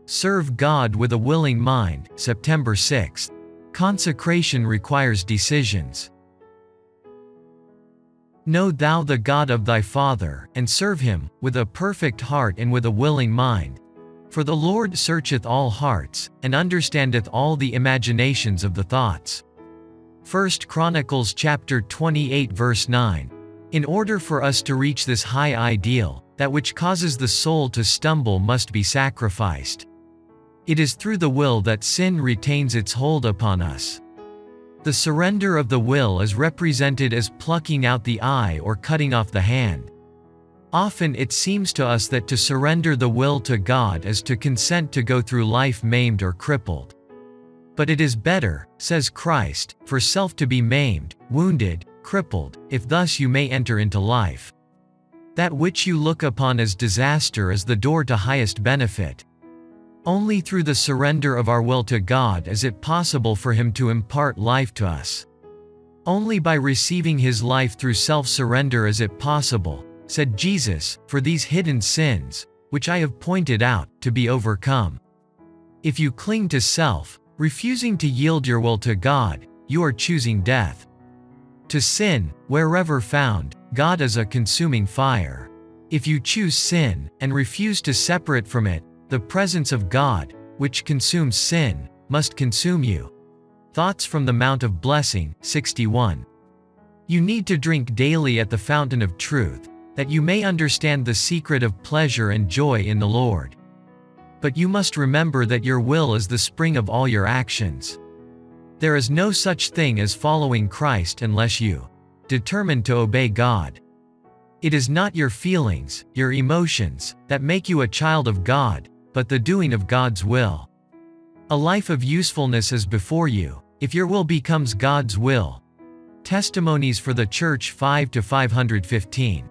Serve God with a willing mind, September 6. Consecration requires decisions. Know thou the God of thy father, and serve him, with a perfect heart and with a willing mind. For the Lord searcheth all hearts, and understandeth all the imaginations of the thoughts. 1 Chronicles chapter 28 verse 9. In order for us to reach this high ideal, that which causes the soul to stumble must be sacrificed. It is through the will that sin retains its hold upon us. The surrender of the will is represented as plucking out the eye or cutting off the hand. Often it seems to us that to surrender the will to God is to consent to go through life maimed or crippled. But it is better, says Christ, for self to be maimed, wounded, crippled, if thus you may enter into life. That which you look upon as disaster is the door to highest benefit. Only through the surrender of our will to God is it possible for Him to impart life to us. Only by receiving His life through self-surrender is it possible, said Jesus, for these hidden sins, which I have pointed out, to be overcome. If you cling to self, refusing to yield your will to God, you are choosing death. To sin, wherever found, God is a consuming fire. If you choose sin, and refuse to separate from it, the presence of God, which consumes sin, must consume you. Thoughts from the Mount of Blessing, 61. You need to drink daily at the fountain of truth, that you may understand the secret of pleasure and joy in the Lord. But you must remember that your will is the spring of all your actions. There is no such thing as following Christ unless you determine to obey God. It is not your feelings, your emotions, that make you a child of God, but the doing of God's will. A life of usefulness is before you, if your will becomes God's will. Testimonies for the Church 5-515.